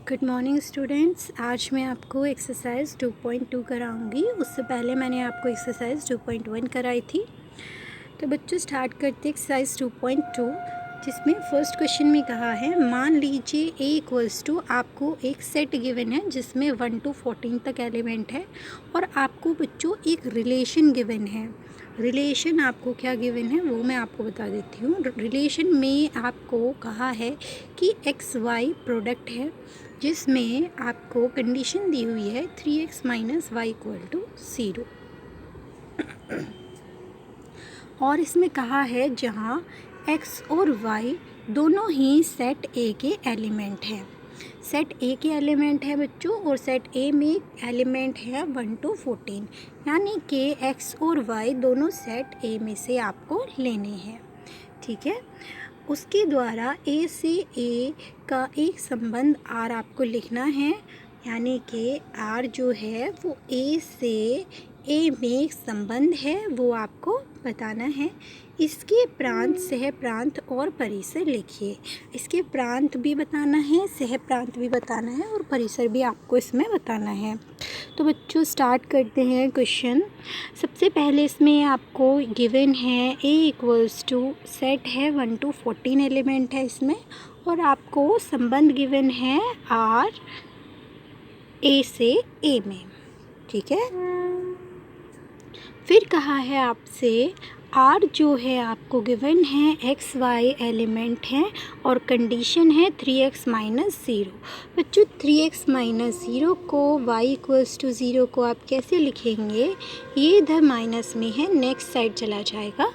Good morning students. आज मैं आपको एक्सरसाइज 2.2 कराऊंगी। उससे पहले मैंने आपको एक्सरसाइज 2.1 कराई थी। तो बच्चों स्टार्ट करते एक्सरसाइज 2.2, जिसमें फर्स्ट क्वेश्चन में कहा है मान लीजिए a इक्वल्स टू, आपको एक सेट गिवन है जिसमें 1 to 14 तक एलिमेंट है और आपको बच्चों एक रिलेशन गिवन है। रिलेशन आपको क्या गिवन है वो मैं आपको बता देती हूँ। रिलेशन में आपको कहा है कि एक्स वाई प्रोडक्ट है, जिसमें आपको कंडीशन दी हुई है 3x minus Y equal to 0। और इसमें कहा है जहाँ x और y दोनों ही सेट A के एलिमेंट हैं। सेट A के एलिमेंट है बच्चों, और सेट A में एलिमेंट है 1 to 14, यानी कि x और y दोनों सेट A में से आपको लेने हैं। ठीक है, उसके द्वारा A से A का एक संबंध R आपको लिखना है, यानी कि R जो है वो A से A में एक संबंध है वो आपको बताना है। इसके प्रांत, सह प्रांत और परिसर लिखिए। इसके प्रांत भी बताना है, सह प्रांत भी बताना है और परिसर भी आपको इसमें बताना है। तो बच्चों स्टार्ट करते हैं क्वेश्चन। सबसे पहले इसमें आपको गिवन है a इक्वल्स टू, सेट है 1 to 14 एलिमेंट है इसमें, और आपको संबंध गिवन है r a से a में। ठीक है, फिर कहा है आपसे R जो है आपको गिवन है एक्स वाई एलिमेंट है और कंडीशन है 3x माइनस 0। बच्चों 3x माइनस 0 को y इक्वल्स टू 0 को आप कैसे लिखेंगे? ये इधर माइनस में है, नेक्स्ट साइड चला जाएगा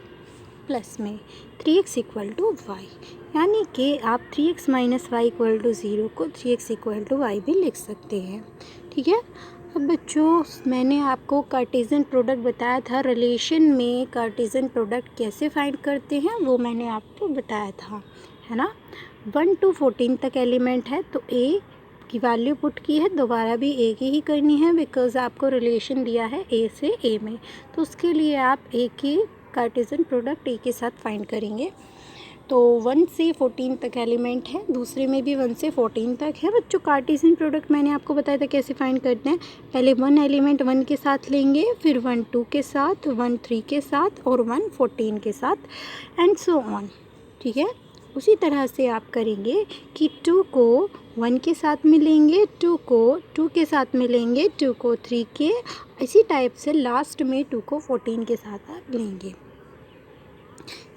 प्लस में, 3x इक्वल टू वाई, यानी कि आप 3x minus Y equal to 0 को 3x इक्वल टू वाई भी लिख सकते हैं। ठीक है, अब बच्चों मैंने आपको कार्टेशियन प्रोडक्ट बताया था। रिलेशन में कार्टेशियन प्रोडक्ट कैसे फाइंड करते हैं वो मैंने आपको बताया था, है ना। 1 to 14 तक एलिमेंट है तो a की वैल्यू पुट की है, दोबारा भी a की ही करनी है बिकॉज आपको रिलेशन दिया है a से a में, तो उसके लिए आप a की कार्टेशियन प्रोडक्ट a के साथ फाइंड करेंगे। तो 1 से 14 तक एलिमेंट है, दूसरे में भी 1 से 14 तक है। बच्चों कार्टेशियन प्रोडक्ट मैंने आपको बताया था कैसे फाइंड करते हैं। पहले 1 एलिमेंट 1 के साथ लेंगे, फिर 1 2 के साथ, 1 3 के साथ और 1 14 के साथ, एंड सो ऑन। ठीक है, उसी तरह से आप करेंगे कि 2 को 1 के साथ मिलेंगे, 2 को 2 के साथ मिलेंगे, 2 को 3 के, इसी टाइप से लास्ट में 2 को 14 के साथ आप लेंगे।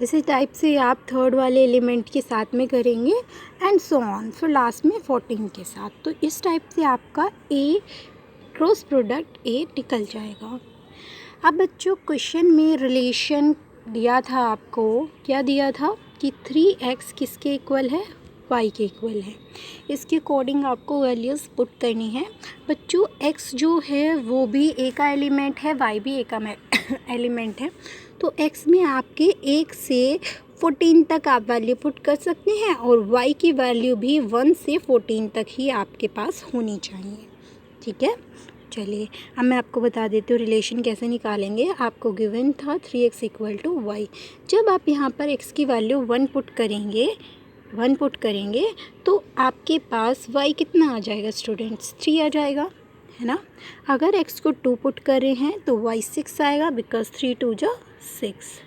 इसी टाइप से आप थर्ड वाले एलिमेंट के साथ में करेंगे एंड सो ऑन, फिर लास्ट में 14 के साथ। तो इस टाइप से आपका ए क्रॉस प्रोडक्ट ए निकल जाएगा। अब बच्चों क्वेश्चन में रिलेशन दिया था आपको, क्या दिया था कि 3x किसके इक्वल है? y के इक्वल है। इसके अकॉर्डिंग आपको वैल्यूज़ पुट करनी है। बच्चों x जो है वो भी a का एलिमेंट है, y भी a का एलिमेंट है, तो x में आपके 1 से 14 तक आप वैल्यू पुट कर सकते हैं और y की वैल्यू भी 1 से 14 तक ही आपके पास होनी चाहिए। ठीक है, चलिए अब मैं आपको बता देती हूँ रिलेशन कैसे निकालेंगे। आपको गिवन था 3x इक्वल टू वाई। जब आप यहाँ पर x की वैल्यू 1 पुट करेंगे तो आपके पास y कितना आ जाएगा स्टूडेंट्स? 3 आ जाएगा, है ना। अगर x को 2 पुट कर रहे हैं तो y 6 आएगा बिकॉज 3 2 जा 6।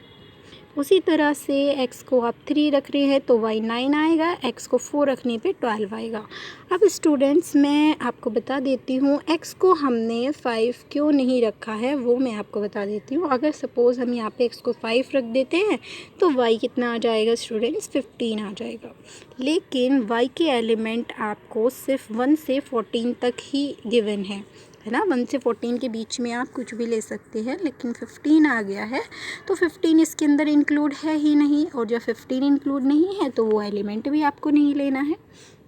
उसी तरह से x को आप 3 रख रहे हैं तो y 9 आएगा, x को 4 रखने पे 12 आएगा। अब स्टूडेंट्स मैं आपको बता देती हूँ x को हमने 5 क्यों नहीं रखा है वो मैं आपको बता देती हूँ। अगर सपोज़ हम यहाँ पे x को 5 रख देते हैं तो y कितना आ जाएगा स्टूडेंट्स? 15 आ जाएगा। लेकिन y के एलिमेंट आपको सिर्फ 1 से 14 तक ही गिवन है ना। 1 से 14 के बीच में आप कुछ भी ले सकते हैं, लेकिन 15 आ गया है तो 15 इसके अंदर इंक्लूड है ही नहीं, और जब 15 इंक्लूड नहीं है तो वो एलिमेंट भी आपको नहीं लेना है।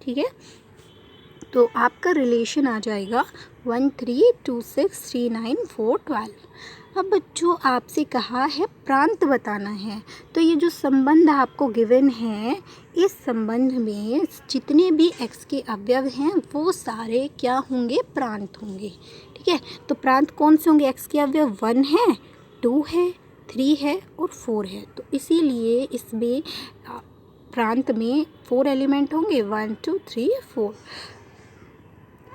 ठीक है, तो आपका रिलेशन आ जाएगा 1 3 2 6 3 9 4 12। अब बच्चों आपसे कहा है प्रांत बताना है, तो ये जो संबंध आपको गिवन है इस संबंध में जितने भी x के अवयव हैं वो सारे क्या होंगे? प्रांत होंगे। ठीक है, तो प्रांत कौन से होंगे? x के अवयव 1 है, 2 है, 3 है और 4 है, तो इसीलिए इसमें प्रांत में 4 एलिमेंट होंगे, 1 2 3 4।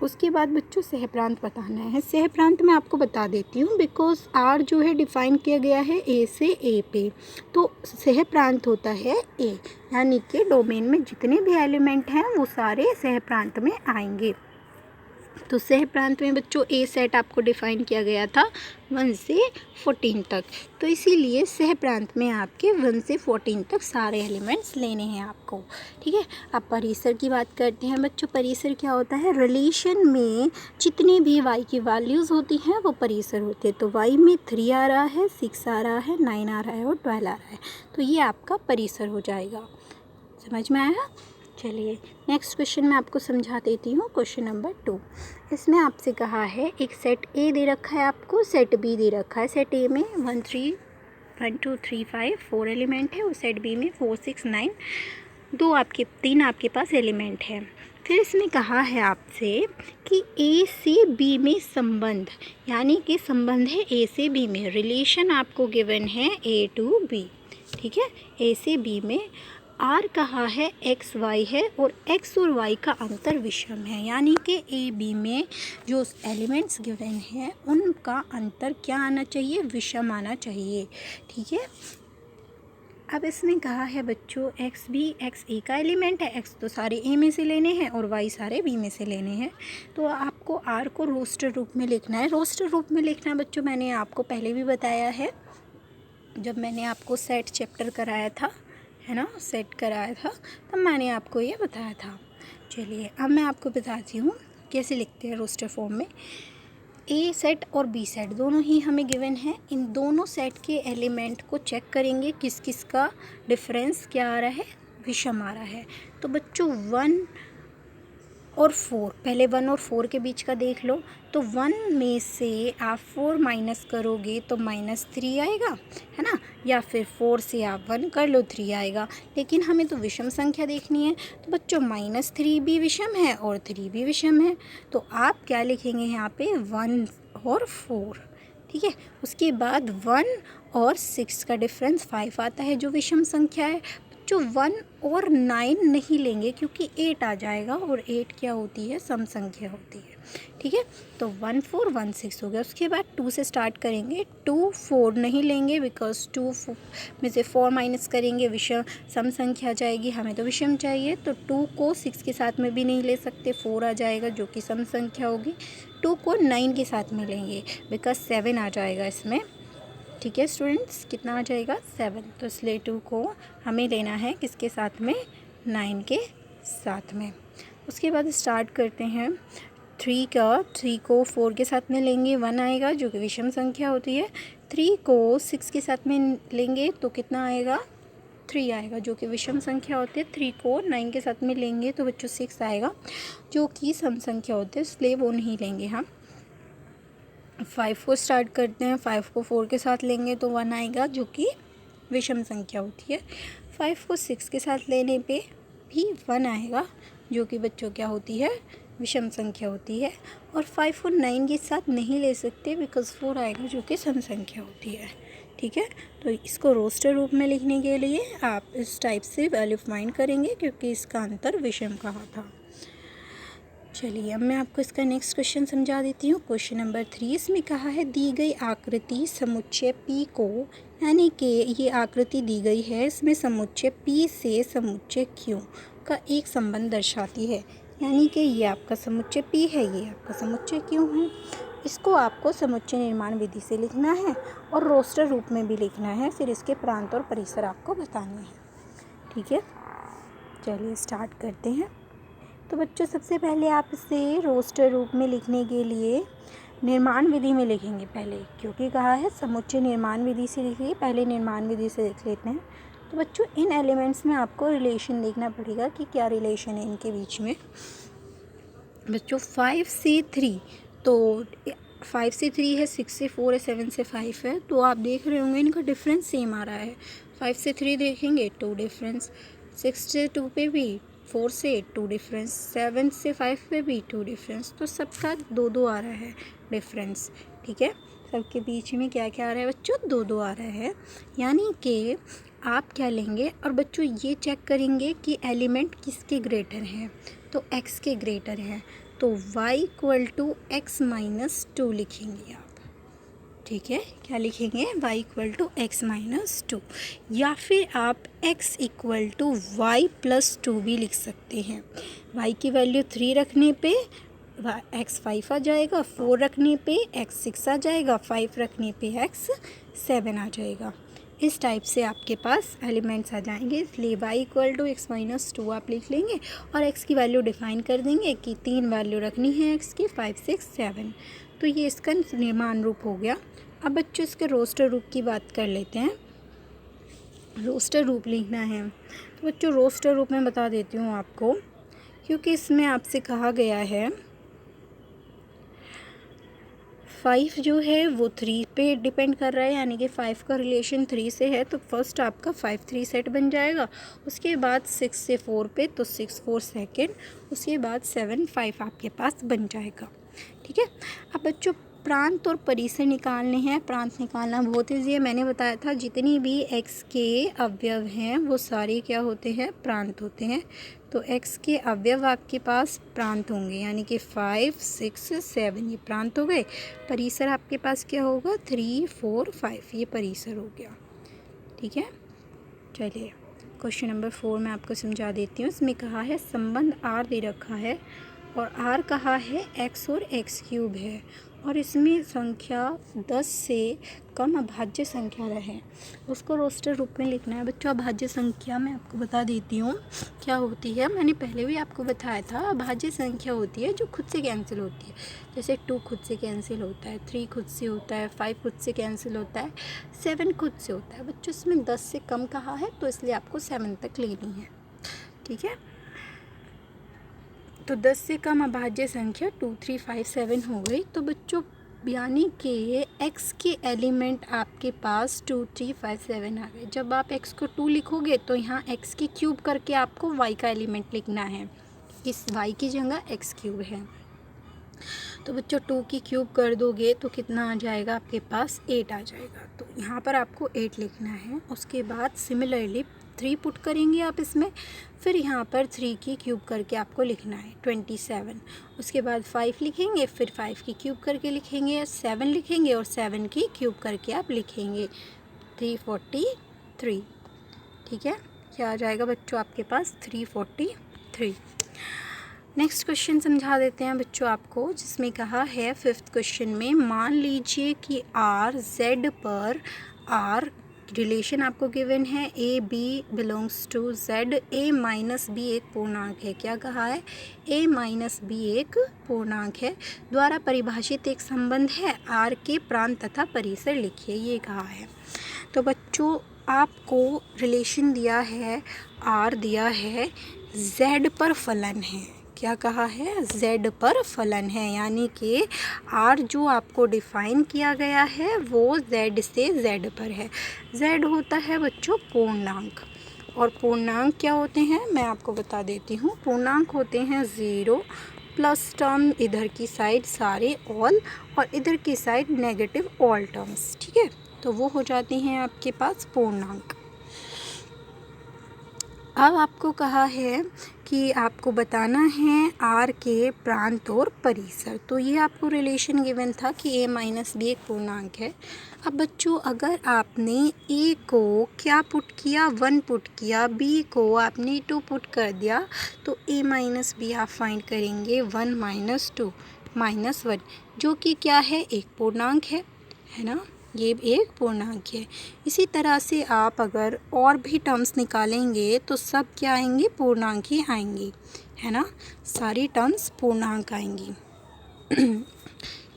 उसके बाद बच्चों सहप्रांत बताना है। सहप्रांत मैं आपको बता देती हूँ, बिकॉज आर जो है डिफ़ाइन किया गया है ए से ए पे, तो सहप्रांत होता है ए, यानी कि डोमेन में जितने भी एलिमेंट हैं वो सारे सहप्रांत में आएंगे। तो सह प्रांत में बच्चों ए सेट आपको डिफ़ाइन किया गया था 1 से 14 तक, तो इसीलिए सह प्रांत में आपके 1 से 14 तक सारे एलिमेंट्स लेने हैं आपको। ठीक है, अब परिसर की बात करते हैं बच्चों। परिसर क्या होता है? रिलेशन में जितनी भी y की वैल्यूज़ होती हैं वो परिसर होते हैं। तो y में 3 आ रहा है, 6 आ रहा है, 9 आ रहा है और 12 आ रहा है, तो ये आपका परिसर हो जाएगा। समझ में आया? चलिए नेक्स्ट क्वेश्चन मैं आपको समझा देती हूँ। क्वेश्चन नंबर 2, इसमें आपसे कहा है एक सेट ए दे रखा है आपको, सेट बी दे रखा है। सेट ए में 1 2 3 5 4 एलिमेंट है और सेट बी में 4 6 9 3 आपके पास एलिमेंट है। फिर इसमें कहा है आपसे कि ए से बी में संबंध, यानी कि संबंध है ए से बी में, रिलेशन आपको गिवन है ए टू बी। ठीक है, ए से बी में आर कहा है एक्स वाई है और एक्स और वाई का अंतर विषम है, यानी कि ए बी में जो एलिमेंट्स गिवन हैं उनका अंतर क्या आना चाहिए? विषम आना चाहिए। ठीक है, अब इसमें कहा है बच्चों एक्स भी एक्स ए का एलिमेंट है, एक्स तो सारे ए में से लेने हैं और वाई सारे बी में से लेने हैं। तो आपको आर को रोस्टर रूप में लिखना है। रोस्टर रूप में लिखना है बच्चों, मैंने आपको पहले भी बताया है जब मैंने आपको सेट चैप्टर कराया था, है ना, सेट कराया था, तब मैंने आपको ये बताया था। चलिए अब मैं आपको बताती हूँ कैसे लिखते हैं रोस्टर फॉर्म में। ए सेट और बी सेट दोनों ही हमें गिवन है। इन दोनों सेट के एलिमेंट को चेक करेंगे किस किस का डिफरेंस क्या आ रहा है, विषम आ रहा है। तो बच्चों 1 और 4, पहले 1 और 4 के बीच का देख लो। तो 1 में से आप 4 माइनस करोगे तो -3 आएगा, है ना, या फिर 4 से आप 1 कर लो 3 आएगा। लेकिन हमें तो विषम संख्या देखनी है, तो बच्चों -3 भी विषम है और 3 भी विषम है। तो आप क्या लिखेंगे यहाँ पे? 1 और 4। ठीक है, उसके बाद 1 और 6 का डिफरेंस 5 आता है जो विषम संख्या है। जो 1 और 9 नहीं लेंगे क्योंकि 8 आ जाएगा और 8 क्या होती है? सम संख्या होती है। ठीक है, तो 1 4 1 6 हो गया। उसके बाद 2 से स्टार्ट करेंगे। 2 4 नहीं लेंगे बिकॉज 2 में से 4 माइनस करेंगे विषम सम संख्या आ जाएगी, हमें तो विषम चाहिए। तो 2 को 6 के साथ में भी नहीं ले सकते, 4 आ जाएगा जो कि सम संख्या होगी। 2 को 9 के साथ में लेंगे बिकॉज 7 आ जाएगा इसमें। ठीक है स्टूडेंट्स, कितना आ जाएगा? 7। तो इसलिए 2 को हमें लेना है किसके साथ में? 9 के साथ में। उसके बाद स्टार्ट करते हैं 3 को 4 के साथ में लेंगे, 1 आएगा जो कि विषम संख्या होती है। 3 को 6 के साथ में लेंगे तो कितना आएगा? 3 आएगा जो कि विषम संख्या होती है। 3 को 9 के साथ में लेंगे तो बच्चों 6 आएगा जो कि सम संख्या होती है, इसलिए वो नहीं लेंगे हम। 5 को स्टार्ट करते हैं। 5 को 4 के साथ लेंगे तो 1 आएगा जो कि विषम संख्या होती है। 5 को 6 के साथ लेने पे भी 1 आएगा जो कि बच्चों क्या होती है? विषम संख्या होती है। और 5 को 9 के साथ नहीं ले सकते बिकॉज 4 आएगा जो कि सम संख्या होती है। ठीक है, तो इसको रोस्टर रूप में लिखने के लिए आप इस टाइप से वैल्यू फाइंड करेंगे क्योंकि इसका अंतर विषम कहा था। चलिए अब मैं आपको इसका नेक्स्ट क्वेश्चन समझा देती हूँ। क्वेश्चन नंबर 3, इसमें कहा है दी गई आकृति समुच्चय P को, यानी कि ये आकृति दी गई है, इसमें समुच्चय P से समुच्चय Q का एक संबंध दर्शाती है, यानी कि ये आपका समुच्चय P है, ये आपका समुच्चय Q है। इसको आपको समुच्चय निर्माण विधि से लिखना है और रोस्टर रूप में भी लिखना है, फिर इसके प्रांत और परिसर आपको बताने हैं। ठीक है, चलिए स्टार्ट करते हैं। तो बच्चों सबसे पहले आप इसे रोस्टर रूप में लिखने के लिए निर्माण विधि में लिखेंगे पहले, क्योंकि कहा है समुच्चय निर्माण विधि से लिखिए, पहले निर्माण विधि से लिख लेते हैं। तो बच्चों इन एलिमेंट्स में आपको रिलेशन देखना पड़ेगा कि क्या रिलेशन है इनके बीच में। बच्चों 5 से 3, तो 5 से 3 है, 6 से 4 है, 7 से 5 है, तो आप देख रहे होंगे इनका डिफरेंस सेम आ रहा है। 5 से 3 देखेंगे 2 डिफरेंस, 6 से 2 पे भी, 4 से 2 डिफरेंस, 7 से 5 पे भी 2 डिफरेंस, तो सबका 2 आ रहा है डिफरेंस। ठीक है, सबके बीच में क्या क्या आ रहा है बच्चों? 2 आ रहा है। यानी कि आप क्या लेंगे, और बच्चों ये चेक करेंगे कि एलिमेंट किसके ग्रेटर हैं, तो x के ग्रेटर हैं। तो y equal to x minus 2 लिखेंगे आप। ठीक है, क्या लिखेंगे? y equal to x minus 2, या फिर आप x equal to y plus 2 भी लिख सकते हैं। y की वैल्यू 3 रखने पे x 5 आ जाएगा, 4 रखने पे x 6 आ जाएगा, 5 रखने पे x 7 आ जाएगा। इस टाइप से आपके पास एलिमेंट्स आ जाएंगे, इसलिए y equal to x minus 2 आप लिख लेंगे और x की वैल्यू डिफाइन कर देंगे कि 3 वैल्यू रखनी है x की, 5 6 7। तो ये इसका निर्माण रूप हो गया। अब बच्चों इसके रोस्टर रूप की बात कर लेते हैं। रोस्टर रूप लिखना है तो बच्चों रोस्टर रूप में बता देती हूँ आपको, क्योंकि इसमें आपसे कहा गया है 5 जो है वो 3 पे डिपेंड कर रहा है, यानी कि 5 का रिलेशन 3 से है, तो फर्स्ट आपका 5 3 सेट बन जाएगा। उसके बाद 6 से 4 पे तो 6 4 सेकेंड, उसके बाद 7 5 आपके पास बन जाएगा। ठीक है, अब बच्चों प्रांत और परिसर निकालने हैं। प्रांत निकालना बहुत ईजी है, मैंने बताया था जितनी भी x के अवयव हैं वो सारे क्या होते हैं? प्रांत होते हैं। तो x के अवयव आपके पास प्रांत होंगे, यानी कि 5 6 7 ये प्रांत हो गए। परिसर आपके पास क्या होगा? 3 4 5 ये परिसर हो गया। ठीक है, चलिए क्वेश्चन नंबर 4 मैं आपको समझा देती हूँ। इसमें कहा है संबंध r दे रखा है और r कहा है x और x क्यूब है, और इसमें संख्या 10 से कम अभाज्य संख्या रहे, उसको रोस्टर रूप में लिखना है। बच्चों अभाज्य संख्या मैं आपको बता देती हूँ क्या होती है, मैंने पहले भी आपको बताया था। अभाज्य संख्या होती है जो खुद से कैंसिल होती है, जैसे 2 खुद से कैंसिल होता है, 3 खुद से होता है, 5 खुद से कैंसिल होता है, 7 खुद से होता है। बच्चों इसमें 10 से कम कहा है तो इसलिए आपको 7 तक लेनी है। ठीक है, तो 10 से कम अभाज्य संख्या 2 3 5 7 हो गई। तो बच्चों यानी कि x के एलिमेंट आपके पास 2 3 5 7 आ गए। जब आप x को 2 लिखोगे तो यहाँ x की क्यूब करके आपको y का एलिमेंट लिखना है, इस y की जगह x क्यूब है। तो बच्चों 2 की क्यूब कर दोगे तो कितना आ जाएगा? आपके पास 8 आ जाएगा। तो यहाँ पर आपको 8 लिखना है। उसके बाद सिमिलरली 3 पुट करेंगे आप इसमें, फिर यहाँ पर 3 की क्यूब करके आपको लिखना है 27। उसके बाद 5 लिखेंगे, फिर 5 की क्यूब करके लिखेंगे, 7 लिखेंगे और 7 की क्यूब करके आप लिखेंगे 343। ठीक है, क्या आ जाएगा बच्चों आपके पास? 343। नेक्स्ट क्वेश्चन समझा देते हैं बच्चों आपको, जिसमें कहा है 5th क्वेश्चन में मान लीजिए कि r z पर r रिलेशन आपको गिवन है A B belongs to z, a minus B एक पूर्णांक है। क्या कहा है? a माइनस बी एक पूर्णांक है, द्वारा परिभाषित एक संबंध है r के प्रांत तथा परिसर लिखिए, ये कहा है। तो बच्चों आपको रिलेशन दिया है, r दिया है, z पर फलन है। क्या कहा है? z पर फलन है, यानी कि r जो आपको डिफाइन किया गया है वो z से z पर है। z होता है बच्चों पूर्णांक, और पूर्णांक क्या होते हैं मैं आपको बता देती हूँ। पूर्णांक होते हैं 0 प्लस टर्म इधर की साइड सारे ऑल, और इधर की साइड नेगेटिव ऑल टर्म्स। ठीक है, तो वो हो जाती हैं आपके पास पूर्णांक। अब आपको कहा है कि आपको बताना है r के प्रांत और परिसर। तो ये आपको रिलेशन गिवन था कि a माइनस बी एक पूर्णांक है। अब बच्चों अगर आपने a को क्या पुट किया? 1 पुट किया, b को आपने 2 पुट कर दिया, तो a माइनस बी आप फाइंड करेंगे 1 माइनस 2 माइनस 1, जो कि क्या है? एक पूर्णांक है ना, ये एक पूर्णांक है। इसी तरह से आप अगर और भी टर्म्स निकालेंगे तो सब क्या आएंगे? पूर्णांक ही आएंगी, है ना, सारी टर्म्स पूर्णांक आएंगी।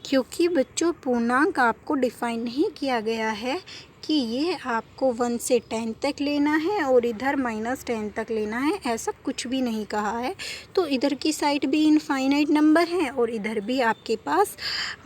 क्योंकि बच्चों पूर्णांक आपको डिफाइन नहीं किया गया है कि ये आपको 1 से 10 तक लेना है और इधर -10 तक लेना है, ऐसा कुछ भी नहीं कहा है। तो इधर की साइड भी इनफाइनाइट नंबर है और इधर भी आपके पास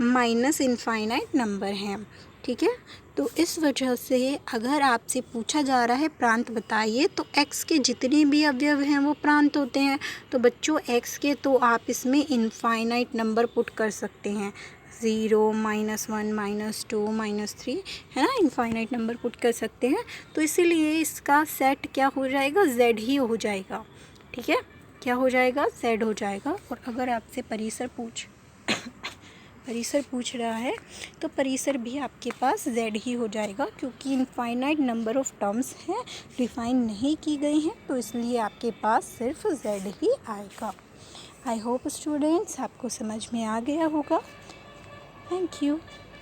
माइनस इनफाइनाइट नंबर हैं। ठीक है, तो इस वजह से अगर आपसे पूछा जा रहा है प्रांत बताइए, तो x के जितने भी अवयव हैं वो प्रांत होते हैं। तो बच्चों x के तो आप इसमें इनफाइनाइट नंबर पुट कर सकते हैं, 0 -1 -2 -3, है ना, इनफाइनाइट नंबर पुट कर सकते हैं। तो इसीलिए इसका सेट क्या हो जाएगा? z ही हो जाएगा। ठीक है, क्या हो जाएगा, z हो जाएगा। और अगर आपसे परिसर पूछ रहा है तो परिसर भी आपके पास z ही हो जाएगा, क्योंकि इनफाइनाइट नंबर ऑफ टर्म्स हैं, डिफाइन नहीं की गई हैं, तो इसलिए आपके पास सिर्फ z ही आएगा। आई होप स्टूडेंट्स आपको समझ में आ गया होगा। Thank you.